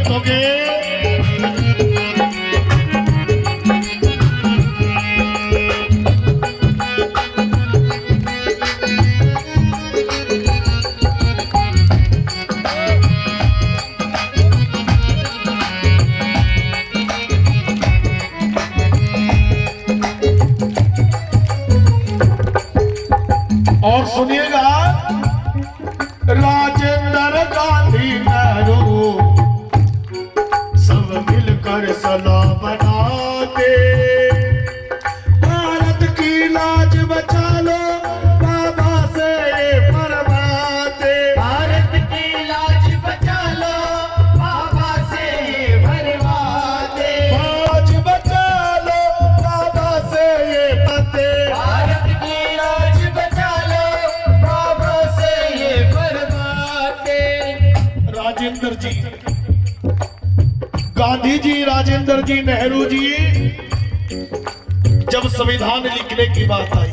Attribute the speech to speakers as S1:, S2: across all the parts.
S1: भक्तों के और सुनिएगा, राजेंद्र गांधी नेहरू सब मिलकर सलाह बनाते, भारत की लाज बचा लो बाबा से फरमाते,
S2: भारत की लाज बचा लो बाबा से फरमाते,
S1: लाज बचा लो बाबा से ये बाते,
S2: भारत की लाज बचा लो बाबा से ये फरमाते।
S1: राजेंद्र जी, गांधी जी, राजेंद्र जी, नेहरू जी, जब संविधान लिखने की बात आई,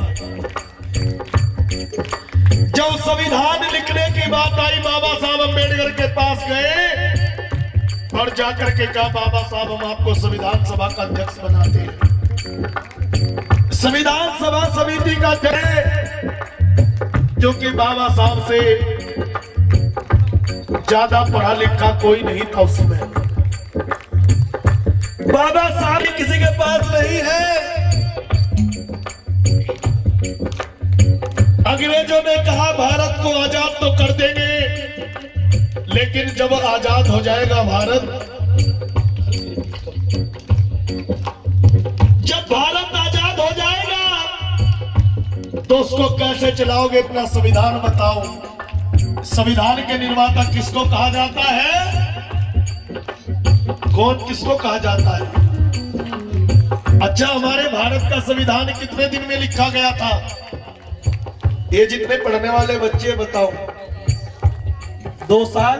S1: जब संविधान लिखने की बात आई, बाबा साहब अम्बेडकर के पास गए और जाकर के कहा, बाबा साहब हम आपको संविधान सभा का अध्यक्ष बनाते हैं, संविधान सभा समिति का अध्यक्ष, जो कि बाबा साहब से ज्यादा पढ़ा लिखा कोई नहीं था उस समय। बाबा साहब किसी के पास नहीं है। अंग्रेजों ने कहा भारत को आजाद तो कर देंगे, लेकिन जब आजाद हो जाएगा भारत, जब भारत आजाद हो जाएगा तो उसको कैसे चलाओगे, अपना संविधान बताओ। संविधान के निर्माता किसको कहा जाता है? कौन किसको कहा जाता है? अच्छा, हमारे भारत का संविधान कितने दिन में लिखा गया था? ये जितने पढ़ने वाले बच्चे बताओ। 2 साल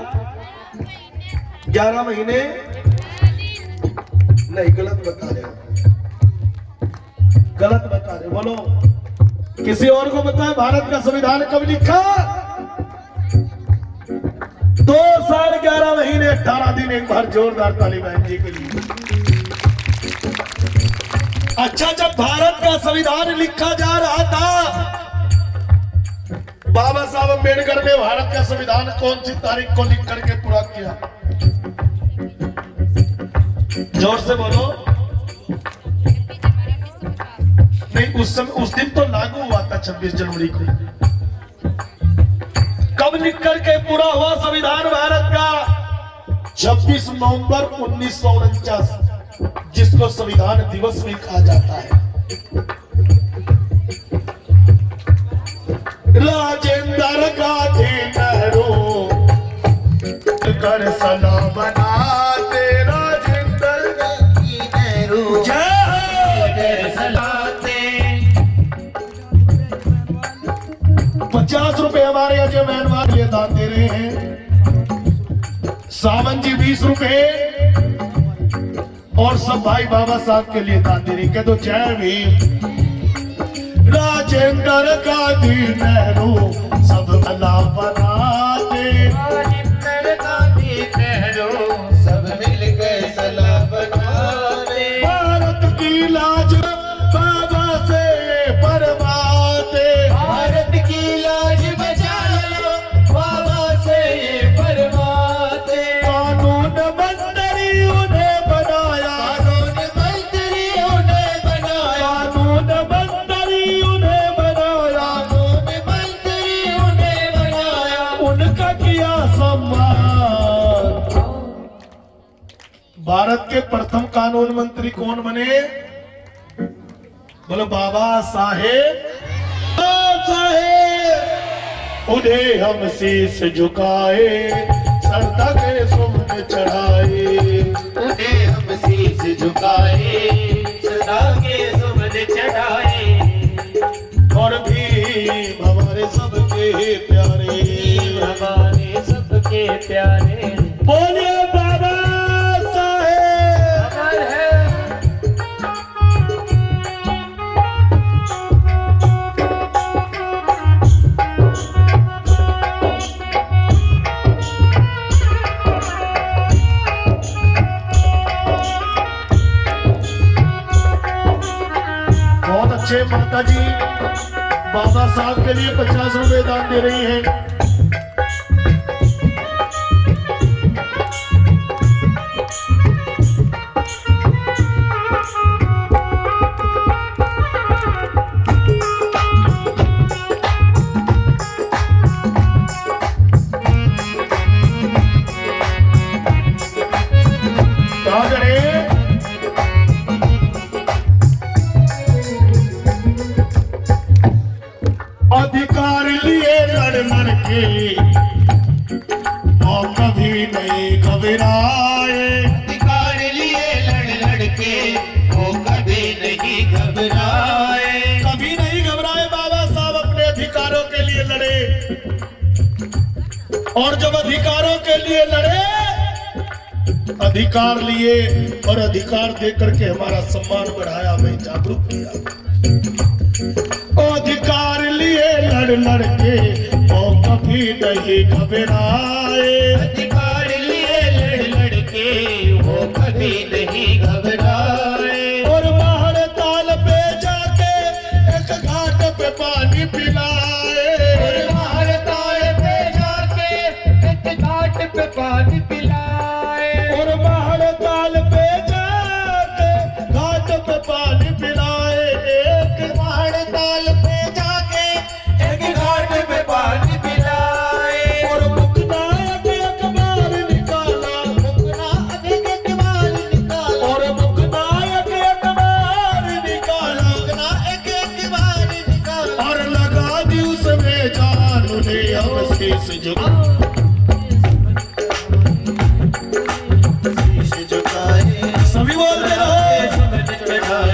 S1: 11 महीने? नहीं, गलत बता रहे हो, गलत बता रहे, बोलो किसी और को बताए भारत का संविधान कब लिखा? 2 साल 11 महीने 18 दिन। एक बार जोरदार ताली बहन जी के लिए। अच्छा, जब भारत का संविधान लिखा जा रहा था, बाबा साहब अम्बेडकर ने भारत का संविधान कौन सी तारीख को लिख करके पूरा किया? जोर से बोलो। नहीं, उस समय, उस दिन तो लागू हुआ था 26 जनवरी को। कब लिख करके पूरा हुआ संविधान भारत का? 26 नवंबर 1949, जिसको संविधान दिवस भी कहा जाता है। राजेंद्र गांधी नेहरू कर सलाह बनाते, राजेंद्र गांधी नेहरू
S2: जय सलाते।
S1: 50 रुपए हमारे अजय मेहनवार लिए दान दे रहे हैं, सावन जी 20 रुपए, और सब भाई बाबा साहब के लिए दान दे रहे हैं। कह दो जय भीम। राजेंद्र गांधी नेहरू सब भला बनाते,
S2: राजेंद्र गांधी नेहरू सब मिलकर सलाह बनाते,
S1: भारत की लाज बाबा से फरमाते,
S2: भारत की लाज बचा लो बाबा से फरमाते,
S1: कानून मंत्री उन्हें बनाया,
S2: कानून मंत्री उन्हें बनाया,
S1: कानून मंत्री उन्हें बनाया,
S2: कानून मंत्री उन्हें बनाया,
S1: उनका किया सम्मान। भारत के प्रथम कानून मंत्री कौन बने? बोलो बाबा साहेब। उन्हें हम शीश झुकाए, सरदा के सुमन चढ़ाए,
S2: उन्हें हम शीश झुकाए, सदा के सुमन चढ़ाए,
S1: और भीम हमारे सबके प्यारे,
S2: हमारे सबके प्यारे।
S1: बोलिए बाबा साहेब।
S2: अमर है।
S1: पीछे माता जी बाबा साहब के लिए 50 रुपए दान दे रही हैं। अधिकार लिए लड़ लड़ के वो कभी नहीं घबराए।
S2: अधिकार लिए लड़ लड़ के वो कभी नहीं घबराए।
S1: कभी नहीं घबराए। बाबा साहब अपने अधिकारों के लिए लड़े और जब अधिकारों के लिए लड़े, अधिकार लिए और अधिकार दे करके हमारा सम्मान बढ़ाया, हमें जागरूक किया। अधिकार लिए लड़ लड़ के वो कभी नहीं घबराए।
S2: अधिकार लिए लड़ लड़ के वो कभी नहीं घबराए।
S1: और बाहर ताल पे जाके एक घाट पे पानी पिलाए।
S2: और बाहर ताल पे जाके एक घाट पे पानी पिलाए।
S1: और बाहर ताल पे जाके घाट पे पानी पिलाए। एक
S2: बाहर ताल पे जाके एक घाट पे पानी पिलाए।
S1: और मुकनायक अखबार निकाला।
S2: मुकनायक अखबार निकाला।
S1: और मुकनायक अखबार निकाला।
S2: मुकनायक अखबार निकाला।
S1: और लगा दी उसमें जान, उन्हें हम शीश
S2: झुकाए।
S1: सभी बोलते रहो।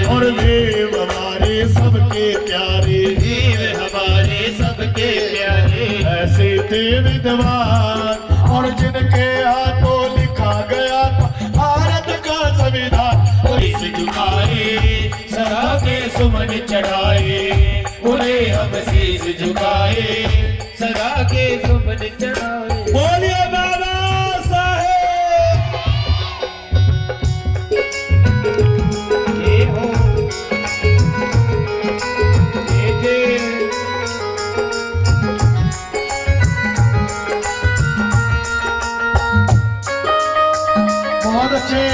S1: और देव हमारे सबके प्यारे,
S2: देव हमारे सबके प्यारे।
S1: ऐसे थे विद्वान और जिनके हाथों लिखा गया भारत का संविधान।
S2: और इस झुकाए सदा के सुमन चढ़ाए। उन्हें हम शीश झुकाए सदा के सुमन चढ़ाए।
S1: बोलिए बाबा साहेब।
S2: ये हो ये
S1: बहुत अच्छे।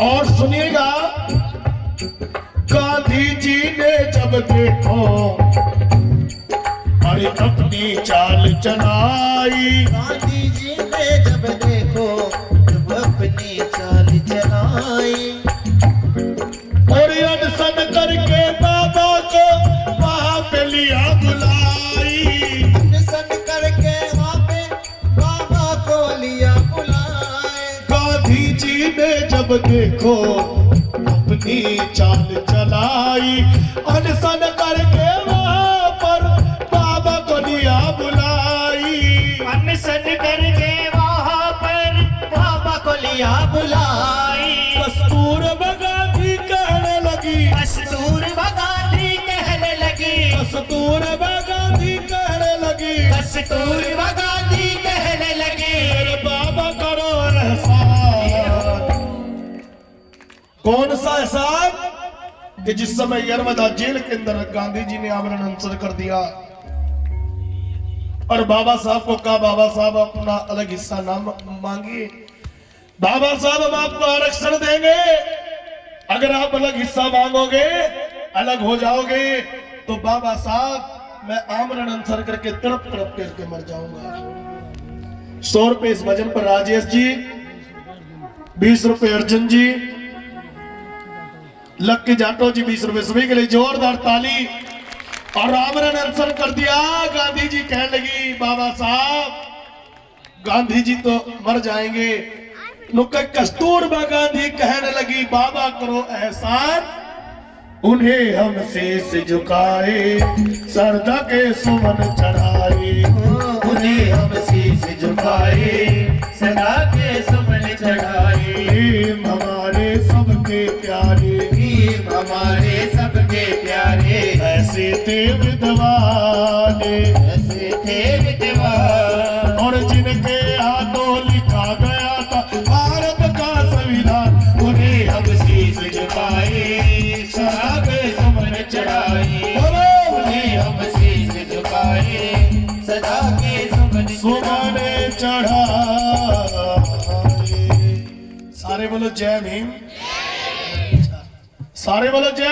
S1: और सुनिएगा, गांधी जी ने जब देखो अरे अपनी चाल चलाई।
S2: गांधी जी ने जब देखो जब अपनी चाल चलाई।
S1: और अनशन करके बाबा को वहां पे लिया बुलाई।
S2: अनशन करके वहाँ पे बाबा को लिया बुलाए।
S1: गांधी जी ने जब देखो अपनी चाल चलाई। अनशन करके वहां पर बाबा को लिया बुलाई।
S2: अनशन करके वहाँ पर बाबा को लिया बुलाई।
S1: कस्तूरबा गांधी कहने लगी।
S2: कस्तूरबा गांधी कहने लगी।
S1: कस्तूरबा गांधी कहने लगी।
S2: कस्तूरबा गांधी कहने लगी।
S1: अरे बाबा करो एहसान। कौन सा एहसान? कि जिस समय यरमदा जेल के अंदर गांधी जी ने आमरण अनशन कर दिया और बाबा साहब को कहा, बाबा साहब अपना अलग हिस्सा ना मांगिए। बाबा साहब हम आपको आरक्षण देंगे, अगर आप अलग हिस्सा मांगोगे, अलग हो जाओगे तो बाबा साहब मैं आमरण अनशन करके तड़प तड़प करके मर जाऊंगा। 100 रुपए इस भजन पर राजेश जी, 20 रुपए अर्जुन जी, लक्की जाटो जी 20 रुपए। सभी के लिए जोरदार ताली। और आमरण अनशन कर दिया। गांधी जी कहने लगी, बाबा साहब गांधी जी तो मर जाएंगे। कस्तूरबा गांधी कहने लगी, बाबा करो एहसान, उन्हें हम शीश झुकाए, सरदा के सुमन चढ़ाए।
S2: उन्हें हम झुकाए, सदा के सुमन चढ़ाए।
S1: भीम हमारे सबके प्यारे,
S2: भीम हमारे सबके प्यारे,
S1: ऐसे थे विद्वाने,
S2: ऐसे थे विद्वान।
S1: और जिनके हाथों लिखा गया था भारत का संविधान,
S2: उन्हें हम शीश झुकाए, सदा के सुमन चढ़ाए। उन्हें हम शीश झुकाए, सदा के सुमन
S1: सुमन चढ़ाए। सारे बोलो जय भीम, सारे बोलो जय।